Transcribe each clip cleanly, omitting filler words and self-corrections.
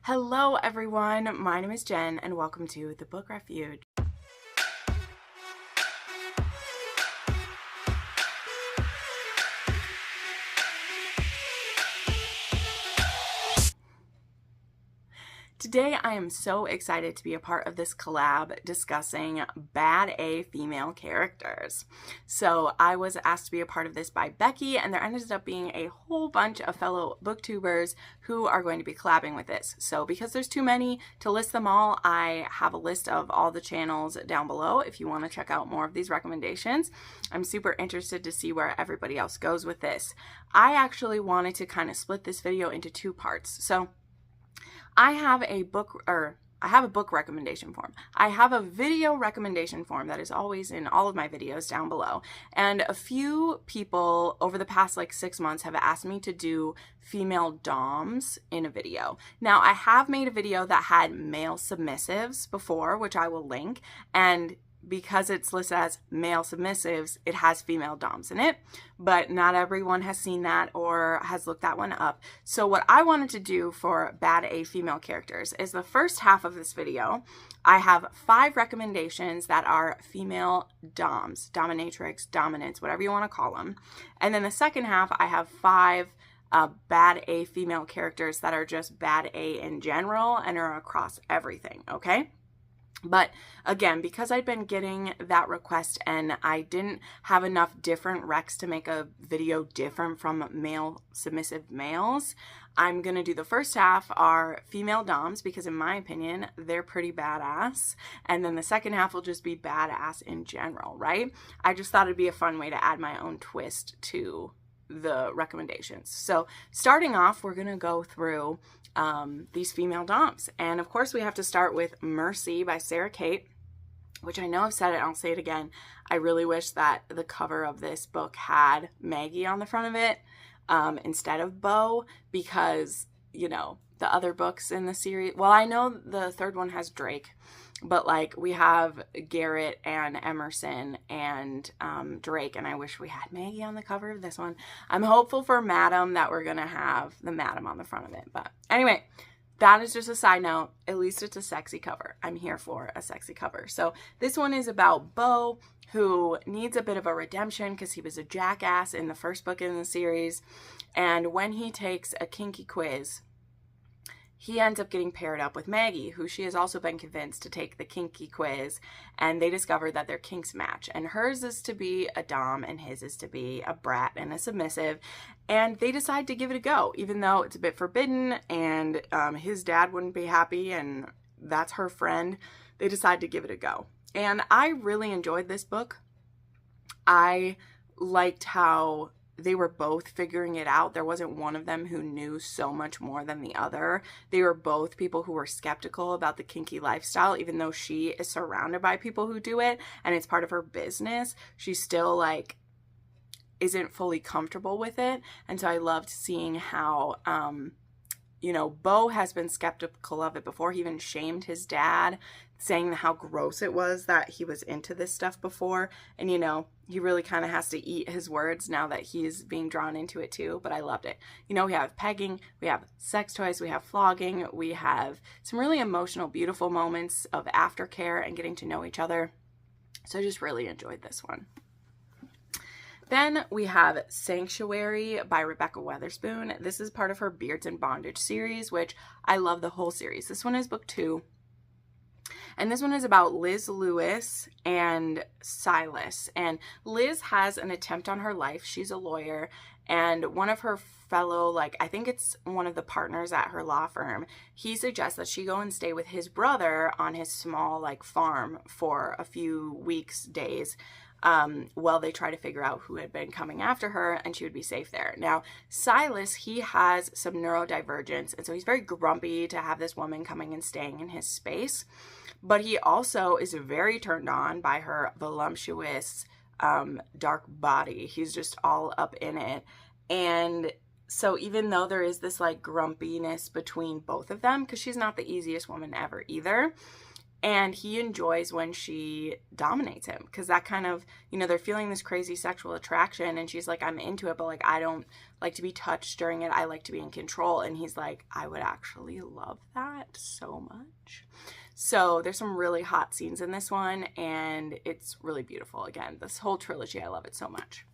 Hello everyone, my name is Jen and welcome to the book Refuge. Today I am so excited to be a part of this collab discussing bad A female characters. So I was asked to be a part of this by Beccie, and there ended up being a whole bunch of fellow booktubers who are going to be collabing with this. So because there's too many to list them all, I have a list of all the channels down below if you want to check out more of these recommendations. I'm super interested to see where everybody else goes with this. I actually wanted to kind of split this video into two parts. So I have a book recommendation form. I have a video recommendation form that is always in all of my videos down below. And a few people over the past like 6 months have asked me to do female doms in a video. Now I have made a video that had male submissives before, which I will link, and because it's listed as male submissives, it has female doms in it, but not everyone has seen that or has looked that one up. So what I wanted to do for bad A female characters is the first half of this video, I have 5 recommendations that are female doms, dominatrix, dominants, whatever you want to call them. And then the second half, I have 5 bad A female characters that are just bad A in general and are across everything, okay? But again, because I'd been getting that request and I didn't have enough different recs to make a video different from male submissive males, I'm going to do the first half are female doms because in my opinion, they're pretty badass. And then the second half will just be badass in general, right? I just thought it'd be a fun way to add my own twist to the recommendations. So starting off, we're going to go through these female doms. And of course we have to start with Mercy by Sarah Kate, which I know I've said it, I'll say it again. I really wish that the cover of this book had Maggie on the front of it instead of Bo, because, you know, the other books in the series, well, I know the third one has Drake, but like we have Garrett and Emerson and Drake, and I wish we had Maggie on the cover of this one. I'm hopeful for Madam that we're gonna have the Madam on the front of it. But anyway, that is just a side note. At least it's a sexy cover. I'm here for a sexy cover. So this one is about Bo, who needs a bit of a redemption because he was a jackass in the first book in the series. And when he takes a kinky quiz, he ends up getting paired up with Maggie, who she has also been convinced to take the kinky quiz, and they discover that their kinks match. And hers is to be a dom, and his is to be a brat and a submissive. And they decide to give it a go, even though it's a bit forbidden, and his dad wouldn't be happy, and that's her friend. They decide to give it a go. And I really enjoyed this book. I liked how they were both figuring it out. There wasn't one of them who knew so much more than the other. They were both people who were skeptical about the kinky lifestyle, even though she is surrounded by people who do it and it's part of her business. She still like isn't fully comfortable with it. And so I loved seeing how, you know, Bo has been skeptical of it before. He even shamed his dad, saying how gross it was that he was into this stuff before. And, you know, he really kind of has to eat his words now that he's being drawn into it too. But I loved it. You know, we have pegging, we have sex toys, we have flogging, we have some really emotional, beautiful moments of aftercare and getting to know each other. So I just really enjoyed this one. Then we have Sanctuary by Rebecca Weatherspoon. This is part of her Beards and Bondage series, which I love the whole series. This one is book 2. And this one is about Liz Lewis and Silas. And Liz has an attempt on her life. She's a lawyer. And one of her fellow, like, I think it's one of the partners at her law firm, he suggests that she go and stay with his brother on his small, like, farm for a few weeks, days, while they try to figure out who had been coming after her, and she would be safe there. Now, Silas, he has some neurodivergence, and so he's very grumpy to have this woman coming and staying in his space. But he also is very turned on by her voluptuous, dark body. He's just all up in it. And so even though there is this like grumpiness between both of them, because she's not the easiest woman ever either, And he enjoys when she dominates him, because that kind of, you know, they're feeling this crazy sexual attraction, and she's like, I'm into it, but like, I don't like to be touched during it. I like to be in control. And he's like, I would actually love that so much. So there's some really hot scenes in this one, and it's really beautiful. Again, this whole trilogy, I love it so much.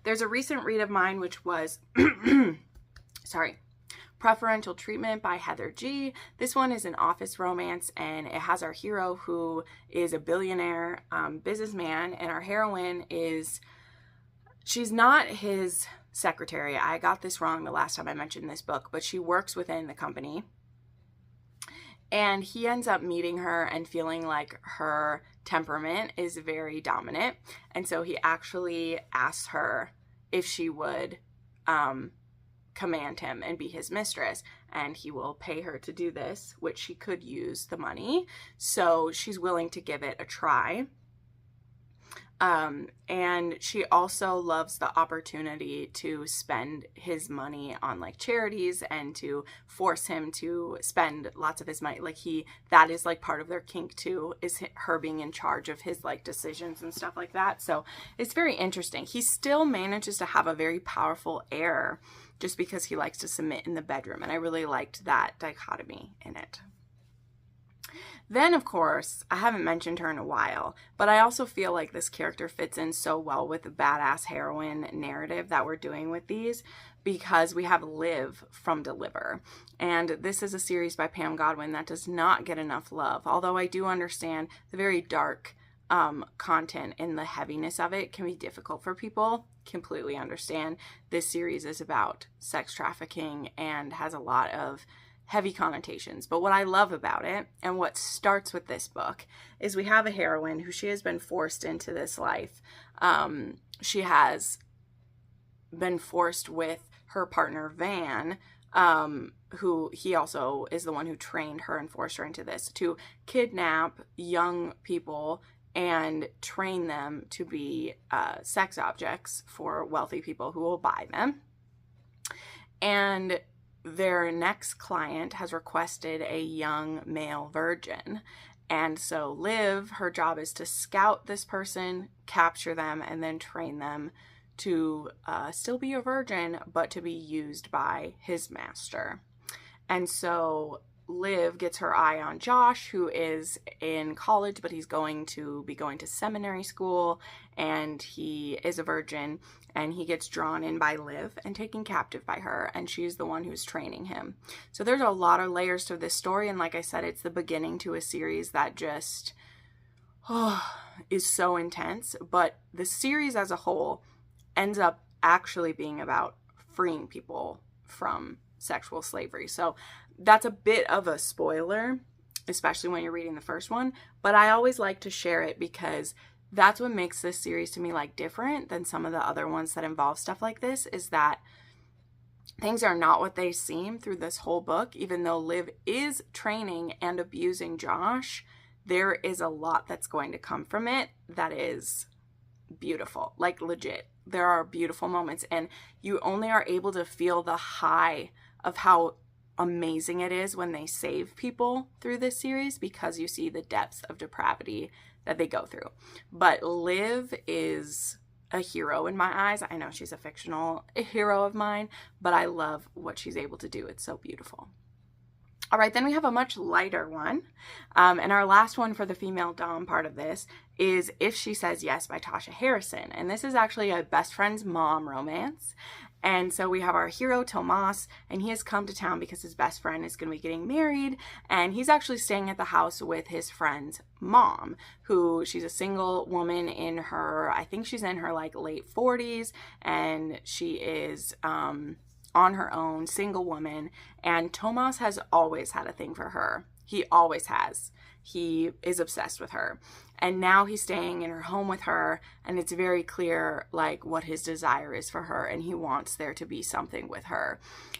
There's a recent read of mine, which was, sorry, Preferential Treatment by Heather G. This one is an office romance, and it has our hero who is a billionaire businessman, and our heroine is, she's not his secretary. I got this wrong the last time I mentioned this book, but she works within the company. And he ends up meeting her and feeling like her temperament is very dominant. And so he actually asks her if she would command him and be his mistress, and he will pay her to do this, which she could use the money. So she's willing to give it a try. And she also loves the opportunity to spend his money on like charities and to force him to spend lots of his money. Like that is like part of their kink too, is her being in charge of his like decisions and stuff like that. So it's very interesting. He still manages to have a very powerful heir just because he likes to submit in the bedroom. And I really liked that dichotomy in it. Then, of course, I haven't mentioned her in a while, but I also feel like this character fits in so well with the badass heroine narrative that we're doing with these, because we have Liv from Deliver. And this is a series by Pam Godwin that does not get enough love, although I do understand the very dark content and the heaviness of it can be difficult for people. Completely understand. This series is about sex trafficking and has a lot of heavy connotations. But what I love about it, and what starts with this book, is we have a heroine who she has been forced into this life. She has been forced with her partner Van, who he also is the one who trained her and forced her into this, to kidnap young people and train them to be sex objects for wealthy people who will buy them. And their next client has requested a young male virgin. And so Liv, her job is to scout this person, capture them, and then train them to still be a virgin, but to be used by his master. And so Liv gets her eye on Josh, who is in college, but he's going to be going to seminary school, and he is a virgin, and he gets drawn in by Liv and taken captive by her, and she's the one who's training him. So there's a lot of layers to this story, and like I said, it's the beginning to a series that just is so intense, but the series as a whole ends up actually being about freeing people from sexual slavery. So that's a bit of a spoiler, especially when you're reading the first one, but I always like to share it because that's what makes this series to me like different than some of the other ones that involve stuff like this, is that things are not what they seem through this whole book. Even though Liv is training and abusing Josh, there is a lot that's going to come from it that is beautiful, like legit. There are beautiful moments, and you only are able to feel the high of how amazing it is when they save people through this series, because you see the depths of depravity that they go through. But Liv is a hero in my eyes. I know she's a fictional hero of mine, but I love what she's able to do. It's so beautiful. All right, then we have a much lighter one. And our last one for the female dom part of this is If She Says Yes by Tasha Harrison. And this is actually a best friend's mom romance. And so we have our hero, Tomas, and he has come to town because his best friend is going to be getting married. And he's actually staying at the house with his friend's mom, who she's a single woman in her, I think she's in her like late 40s. And she is on her own, single woman. And Tomas has always had a thing for her. He always has. He is obsessed with her. And now he's staying in her home with her, and it's very clear like what his desire is for her, and he wants there to be something with her.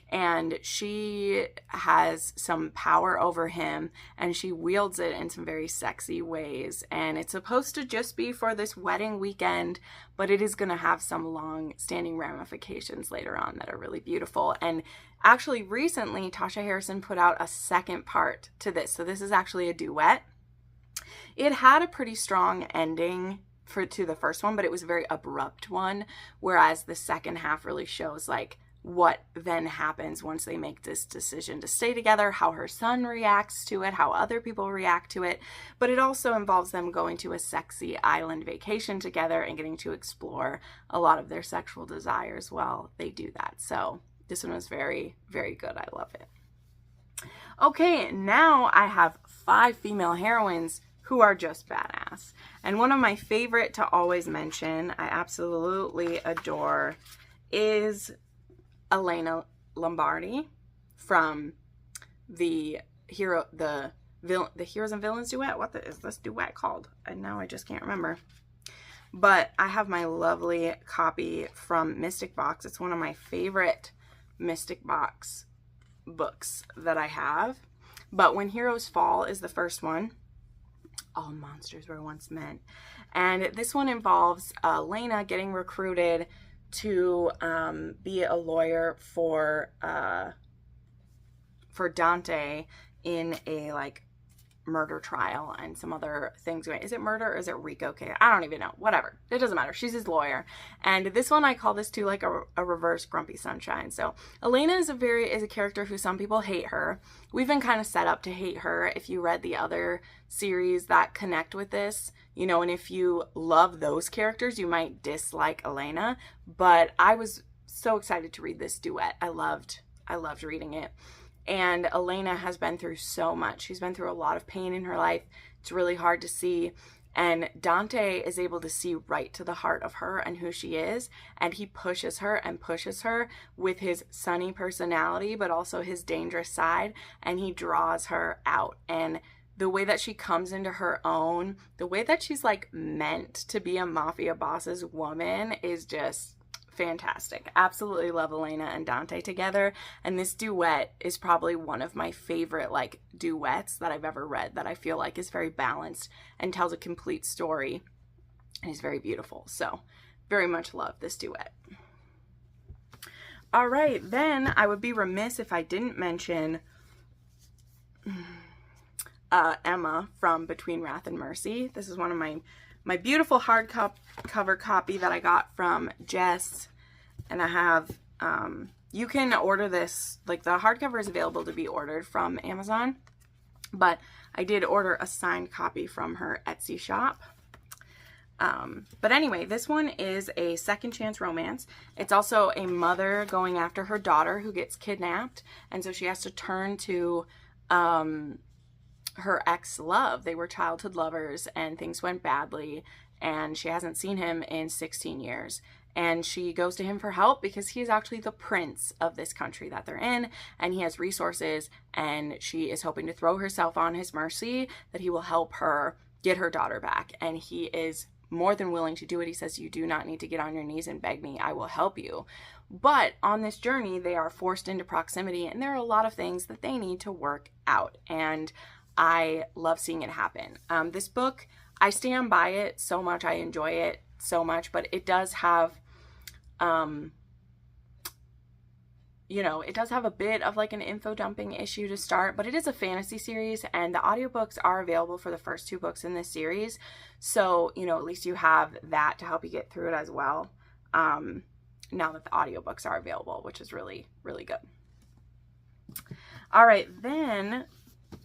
And she has some power over him, and she wields it in some very sexy ways. And it's supposed to just be for this wedding weekend, but it is going to have some long-standing ramifications later on that are really beautiful. And Actually, recently, Tasha Harrison put out a second part to this. So this is actually a duet. It had a pretty strong ending to the first one, but it was a very abrupt one, whereas the second half really shows like what then happens once they make this decision to stay together, how her son reacts to it, how other people react to it. But it also involves them going to a sexy island vacation together and getting to explore a lot of their sexual desires while they do that. So this one was very, very good. I love it. Okay, now I have 5 female heroines who are just badass. And one of my favorite to always mention, I absolutely adore, is Elena Lombardi from the Heroes and Villains duet. What is this duet called? And now I just can't remember. But I have my lovely copy from Mystic Box. It's one of my favorite Mystic Box books that I have. But When Heroes Fall is the first one. All monsters were once men. And this one involves Elena getting recruited to be a lawyer for Dante in a like murder trial and some other things. Is it murder or is it RICO? Okay, I don't even know. Whatever. It doesn't matter. She's his lawyer. And this one, I call this too like a reverse Grumpy Sunshine. So Elena is a character who some people hate her. We've been kind of set up to hate her if you read the other series that connect with this, you know, and if you love those characters, you might dislike Elena. But I was so excited to read this duet. I loved reading it. And Elena has been through so much. She's been through a lot of pain in her life. It's really hard to see. And Dante is able to see right to the heart of her and who she is. And he pushes her and pushes her with his sunny personality, but also his dangerous side. And he draws her out. And the way that she comes into her own, the way that she's like meant to be a mafia boss's woman is just fantastic. Absolutely love Elena and Dante together. And this duet is probably one of my favorite like duets that I've ever read, that I feel like is very balanced and tells a complete story and is very beautiful. So very much love this duet. All right, then I would be remiss if I didn't mention Emma from Between Wrath and Mercy. This is one of my beautiful hardcover copy that I got from Jess, and I have, you can order this, like the hardcover is available to be ordered from Amazon, but I did order a signed copy from her Etsy shop. But anyway, this one is a second chance romance. It's also a mother going after her daughter who gets kidnapped, and so she has to turn to, her ex-love. They were childhood lovers and things went badly, and she hasn't seen him in 16 years. And she goes to him for help because he is actually the prince of this country that they're in, and he has resources, and she is hoping to throw herself on his mercy that he will help her get her daughter back. And he is more than willing to do it. He says, "You do not need to get on your knees and beg me. I will help you." But on this journey, they are forced into proximity, and there are a lot of things that they need to work out. And I love seeing it happen. This book, I stand by it so much. I enjoy it so much, but it does have, you know, it does have a bit of like an info dumping issue to start, but it is a fantasy series, and the audiobooks are available for the first 2 books in this series. So, you know, at least you have that to help you get through it as well. Now that the audiobooks are available, which is really, really good. All right, then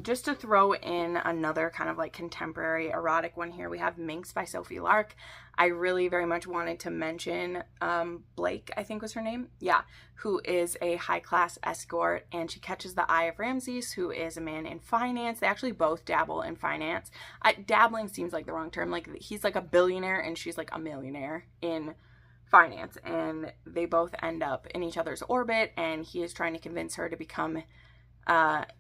just to throw in another kind of like contemporary erotic one here, we have Minx by Sophie Lark. I really very much wanted to mention Blake, I think was her name. Yeah, who is a high-class escort, and she catches the eye of Ramses, who is a man in finance. They actually both dabble in finance. Dabbling seems like the wrong term. Like, he's like a billionaire and she's like a millionaire in finance, and they both end up in each other's orbit, and he is trying to convince her to become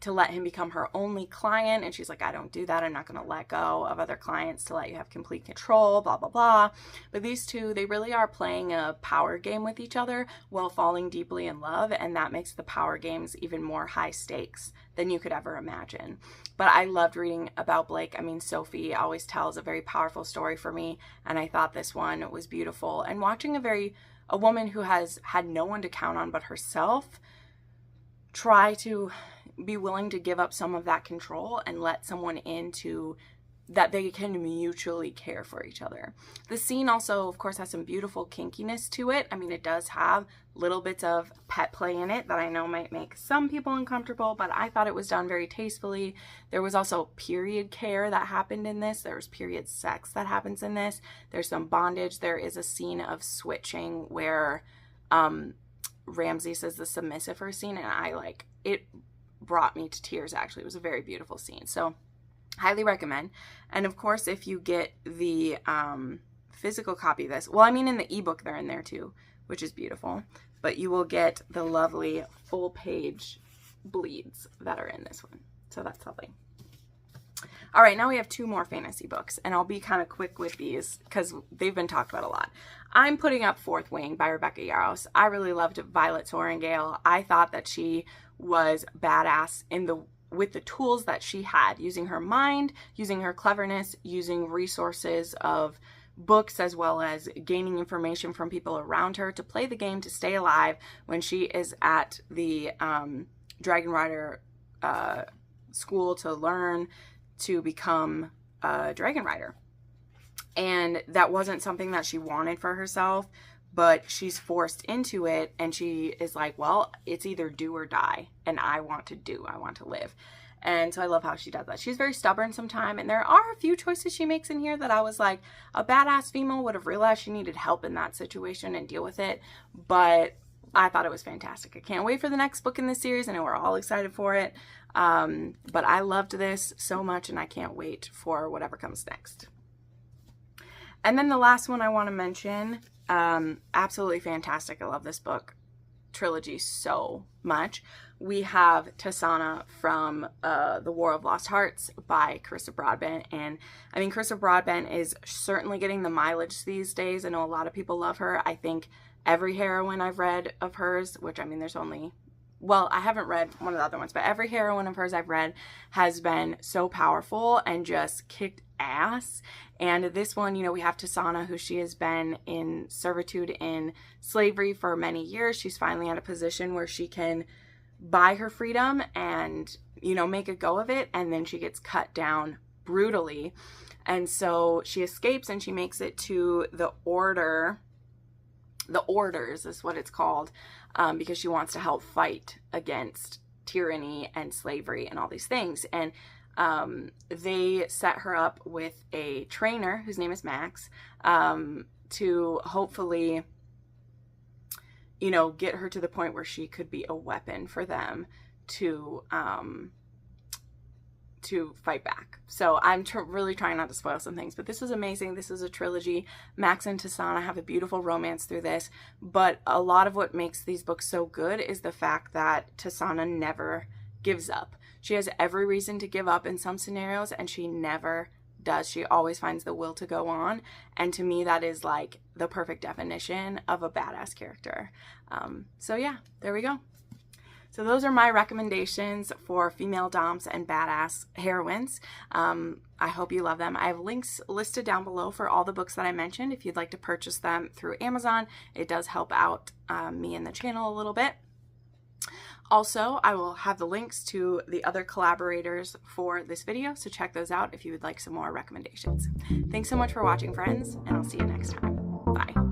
to let him become her only client, and she's like, "I don't do that. I'm not going to let go of other clients to let you have complete control, blah blah blah." But these two, they really are playing a power game with each other while falling deeply in love, and that makes the power games even more high stakes than you could ever imagine. But I loved reading about Blake. I mean, Sophie always tells a very powerful story for me, and I thought this one was beautiful. And watching a woman who has had no one to count on but herself try to be willing to give up some of that control and let someone into that they can mutually care for each other. The scene also, of course, has some beautiful kinkiness to it. I mean, it does have little bits of pet play in it that I know might make some people uncomfortable, but I thought it was done very tastefully. There was also period care that happened in this. There's period sex that happens in this. There's some bondage. There is a scene of switching where Ramsey says the submissive scene, and it brought me to tears, actually. It was a very beautiful scene. So highly recommend. And of course, if you get the physical copy of this, well, I mean, in the ebook they're in there too, which is beautiful, but you will get the lovely full page bleeds that are in this one. So that's lovely. All right, now we have 2 more fantasy books, and I'll be kind of quick with these because they've been talked about a lot. I'm putting up Fourth Wing by Rebecca Yarros. I really loved Violet Sorrengail. I thought that she was badass with the tools that she had, using her mind, using her cleverness, using resources of books, as well as gaining information from people around her to play the game, to stay alive when she is at the Dragon Rider school to learn to become a Dragon Rider. And that wasn't something that she wanted for herself, but she's forced into it, and she is like, well, it's either do or die, and I want to live. And so I love how she does that. She's very stubborn sometimes, and there are a few choices she makes in here that I was like, a badass female would have realized she needed help in that situation and deal with it, but I thought it was fantastic. I can't wait for the next book in this series. I know we're all excited for it, but I loved this so much, and I can't wait for whatever comes next. And then the last one I want to mention, absolutely fantastic. I love this book trilogy so much. We have Tasana from The War of Lost Hearts by Carissa Broadbent. And I mean, Carissa Broadbent is certainly getting the mileage these days. I know a lot of people love her. I think every heroine I've read of hers, which I mean, there's only, well, I haven't read one of the other ones, but every heroine of hers I've read has been so powerful and just kicked ass. And this one, you know, we have Tasana, who she has been in servitude in slavery for many years. She's finally at a position where she can buy her freedom and, you know, make a go of it. And then she gets cut down brutally. And so she escapes and she makes it to the Order. The Orders is what it's called, because she wants to help fight against tyranny and slavery and all these things. And they set her up with a trainer whose name is Max, to hopefully, you know, get her to the point where she could be a weapon for them to fight back. So I'm really trying not to spoil some things, but this is amazing. This is a trilogy. Max and Tasana have a beautiful romance through this, but a lot of what makes these books so good is the fact that Tasana never gives up. She has every reason to give up in some scenarios, and she never does. She always finds the will to go on, and to me that is like the perfect definition of a badass character. So yeah, there we go. So those are my recommendations for female doms and badass heroines. I hope you love them. I have links listed down below for all the books that I mentioned. If you'd like to purchase them through Amazon, it does help out me and the channel a little bit. Also, I will have the links to the other collaborators for this video, so check those out if you would like some more recommendations. Thanks so much for watching, friends, and I'll see you next time. Bye.